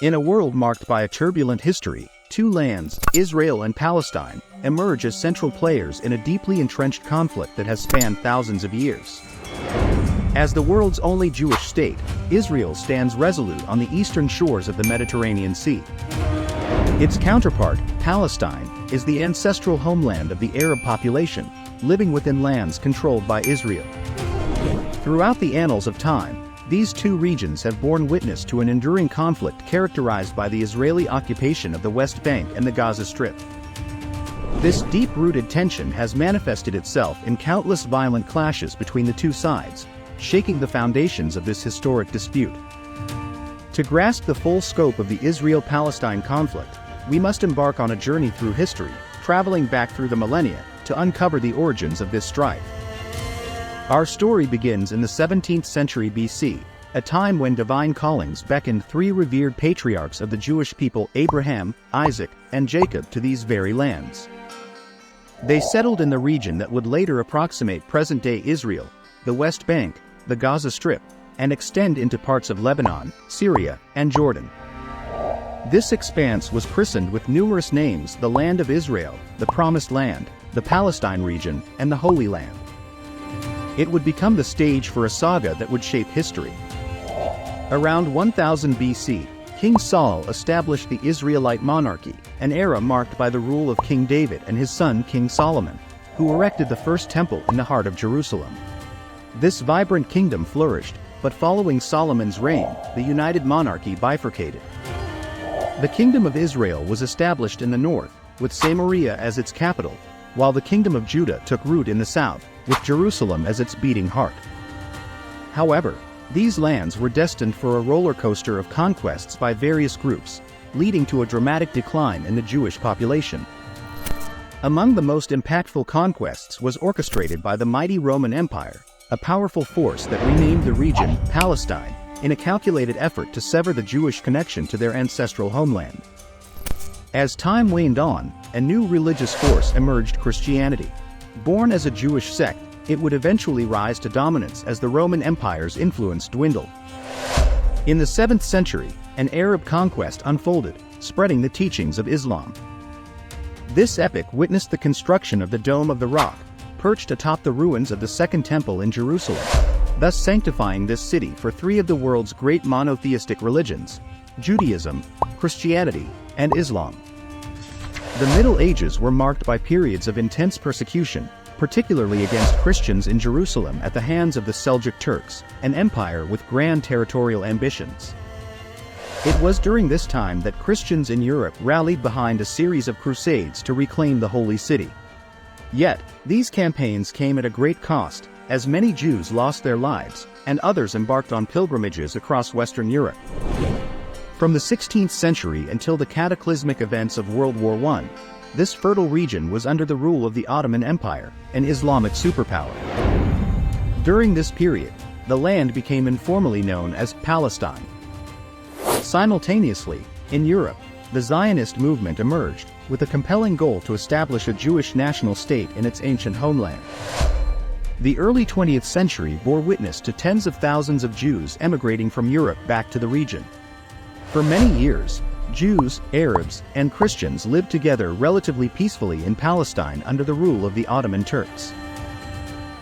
In a world marked by a turbulent history, two lands, Israel and Palestine, emerge as central players in a deeply entrenched conflict that has spanned thousands of years. As the world's only Jewish state, Israel stands resolute on the eastern shores of the Mediterranean Sea. Its counterpart, Palestine, is the ancestral homeland of the Arab population, living within lands controlled by Israel. Throughout the annals of time, these two regions have borne witness to an enduring conflict characterized by the Israeli occupation of the West Bank and the Gaza Strip. This deep-rooted tension has manifested itself in countless violent clashes between the two sides, shaking the foundations of this historic dispute. To grasp the full scope of the Israel-Palestine conflict, we must embark on a journey through history, traveling back through the millennia to uncover the origins of this strife. Our story begins in the 17th century BC, a time when divine callings beckoned three revered patriarchs of the Jewish people, Abraham, Isaac, and Jacob, to these very lands. They settled in the region that would later approximate present-day Israel, the West Bank, the Gaza Strip, and extend into parts of Lebanon, Syria, and Jordan. This expanse was christened with numerous names: the Land of Israel, the Promised Land, the Palestine region, and the Holy Land. It would become the stage for a saga that would shape history. Around 1000 BC, King Saul established the Israelite monarchy, an era marked by the rule of King David and his son King Solomon, who erected the first temple in the heart of Jerusalem. This vibrant kingdom flourished, but following Solomon's reign, the united monarchy bifurcated. The Kingdom of Israel was established in the north, with Samaria as its capital, while the Kingdom of Judah took root in the south, with Jerusalem as its beating heart. However, these lands were destined for a roller coaster of conquests by various groups, leading to a dramatic decline in the Jewish population. Among the most impactful conquests was orchestrated by the mighty Roman Empire, a powerful force that renamed the region Palestine in a calculated effort to sever the Jewish connection to their ancestral homeland. As time waned on, a new religious force emerged: Christianity. Born as a Jewish sect, it would eventually rise to dominance as the Roman Empire's influence dwindled. In the 7th century, an Arab conquest unfolded, spreading the teachings of Islam. This epic witnessed the construction of the Dome of the Rock, perched atop the ruins of the Second Temple in Jerusalem, thus sanctifying this city for three of the world's great monotheistic religions: Judaism, Christianity, and Islam. The Middle Ages were marked by periods of intense persecution, particularly against Christians in Jerusalem at the hands of the Seljuk Turks, an empire with grand territorial ambitions. It was during this time that Christians in Europe rallied behind a series of crusades to reclaim the Holy City. Yet, these campaigns came at a great cost, as many Jews lost their lives, and others embarked on pilgrimages across Western Europe. From the 16th century until the cataclysmic events of World War I, this fertile region was under the rule of the Ottoman Empire, an Islamic superpower. During this period, the land became informally known as Palestine. Simultaneously, in Europe, the Zionist movement emerged, with a compelling goal to establish a Jewish national state in its ancient homeland. The early 20th century bore witness to tens of thousands of Jews emigrating from Europe back to the region. For many years, Jews, Arabs, and Christians lived together relatively peacefully in Palestine under the rule of the Ottoman Turks.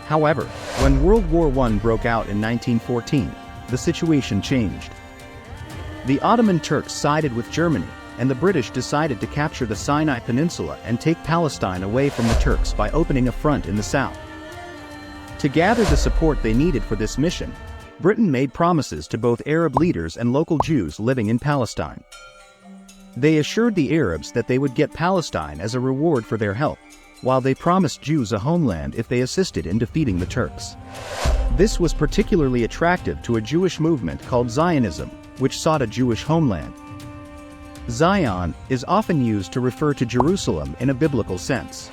However, when World War I broke out in 1914, the situation changed. The Ottoman Turks sided with Germany, and the British decided to capture the Sinai Peninsula and take Palestine away from the Turks by opening a front in the south. To gather the support they needed for this mission, Britain made promises to both Arab leaders and local Jews living in Palestine. They assured the Arabs that they would get Palestine as a reward for their help, while they promised Jews a homeland if they assisted in defeating the Turks. This was particularly attractive to a Jewish movement called Zionism, which sought a Jewish homeland. Zion is often used to refer to Jerusalem in a biblical sense.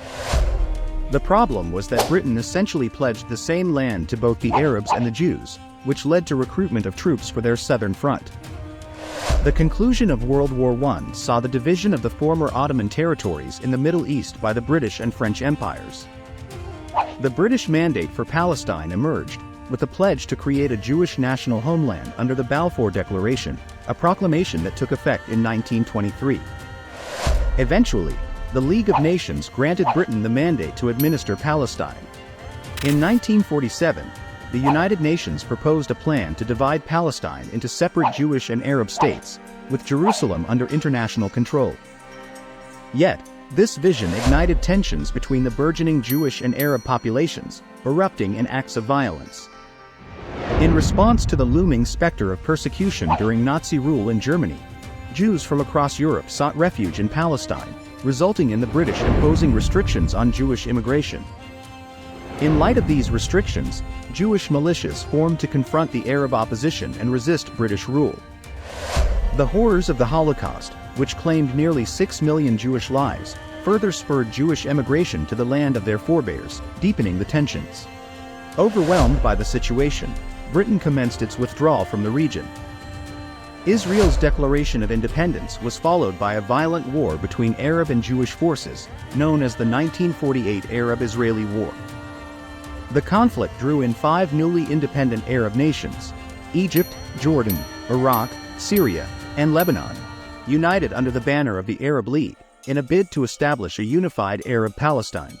The problem was that Britain essentially pledged the same land to both the Arabs and the Jews, which led to recruitment of troops for their southern front. The conclusion of World War I saw the division of the former Ottoman territories in the Middle East by the British and French empires. The British mandate for Palestine emerged, with a pledge to create a Jewish national homeland under the Balfour Declaration, a proclamation that took effect in 1923. Eventually, the League of Nations granted Britain the mandate to administer Palestine. In 1947, the United Nations proposed a plan to divide Palestine into separate Jewish and Arab states, with Jerusalem under international control. Yet, this vision ignited tensions between the burgeoning Jewish and Arab populations, erupting in acts of violence. In response to the looming specter of persecution during Nazi rule in Germany, Jews from across Europe sought refuge in Palestine, resulting in the British imposing restrictions on Jewish immigration. In light of these restrictions, Jewish militias formed to confront the Arab opposition and resist British rule. The horrors of the Holocaust, which claimed nearly 6 million Jewish lives, further spurred Jewish emigration to the land of their forebears, deepening the tensions. Overwhelmed by the situation, Britain commenced its withdrawal from the region. Israel's declaration of independence was followed by a violent war between Arab and Jewish forces, known as the 1948 Arab-Israeli War. The conflict drew in 5 newly independent Arab nations: Egypt, Jordan, Iraq, Syria, and Lebanon, united under the banner of the Arab League, in a bid to establish a unified Arab Palestine.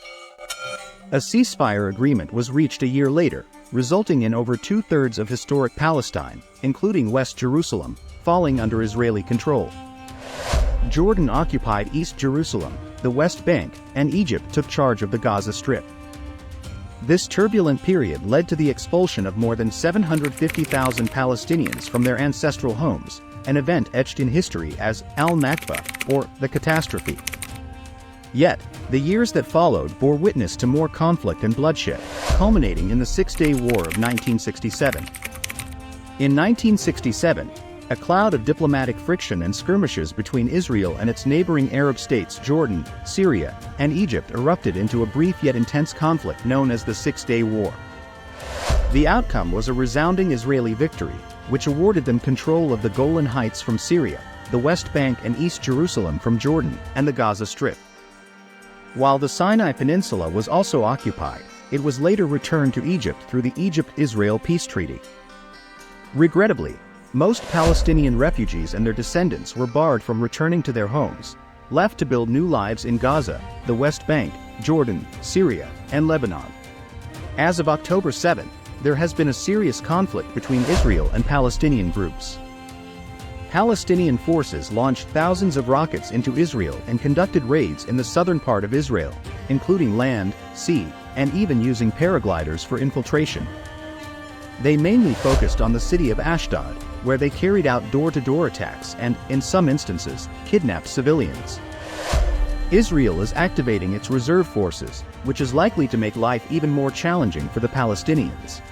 A ceasefire agreement was reached a year later, resulting in over 2/3 of historic Palestine, including West Jerusalem, falling under Israeli control. Jordan occupied East Jerusalem, the West Bank, and Egypt took charge of the Gaza Strip. This turbulent period led to the expulsion of more than 750,000 Palestinians from their ancestral homes, an event etched in history as al-Nakba, or the catastrophe. Yet, the years that followed bore witness to more conflict and bloodshed, culminating in the Six-Day War of 1967. In 1967, a cloud of diplomatic friction and skirmishes between Israel and its neighboring Arab states Jordan, Syria, and Egypt erupted into a brief yet intense conflict known as the Six-Day War. The outcome was a resounding Israeli victory, which awarded them control of the Golan Heights from Syria, the West Bank and East Jerusalem from Jordan, and the Gaza Strip. While the Sinai Peninsula was also occupied, it was later returned to Egypt through the Egypt-Israel Peace Treaty. Regrettably, most Palestinian refugees and their descendants were barred from returning to their homes, left to build new lives in Gaza, the West Bank, Jordan, Syria, and Lebanon. As of October 7, there has been a serious conflict between Israel and Palestinian groups. Palestinian forces launched thousands of rockets into Israel and conducted raids in the southern part of Israel, including land, sea, and even using paragliders for infiltration. They mainly focused on the city of Ashdod, where they carried out door-to-door attacks and, in some instances, kidnapped civilians. Israel is activating its reserve forces, which is likely to make life even more challenging for the Palestinians.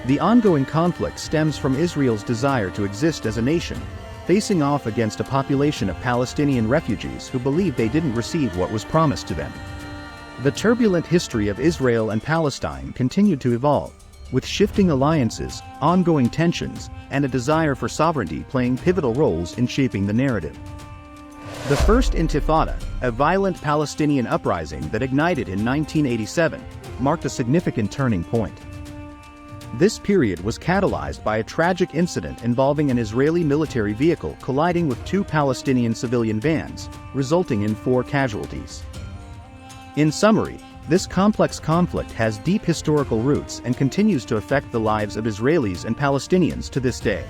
The ongoing conflict stems from Israel's desire to exist as a nation, facing off against a population of Palestinian refugees who believe they didn't receive what was promised to them. The turbulent history of Israel and Palestine continued to evolve, with shifting alliances, ongoing tensions, and a desire for sovereignty playing pivotal roles in shaping the narrative. The First Intifada, a violent Palestinian uprising that ignited in 1987, marked a significant turning point. This period was catalyzed by a tragic incident involving an Israeli military vehicle colliding with 2 Palestinian civilian vans, resulting in 4 casualties. In summary, this complex conflict has deep historical roots and continues to affect the lives of Israelis and Palestinians to this day.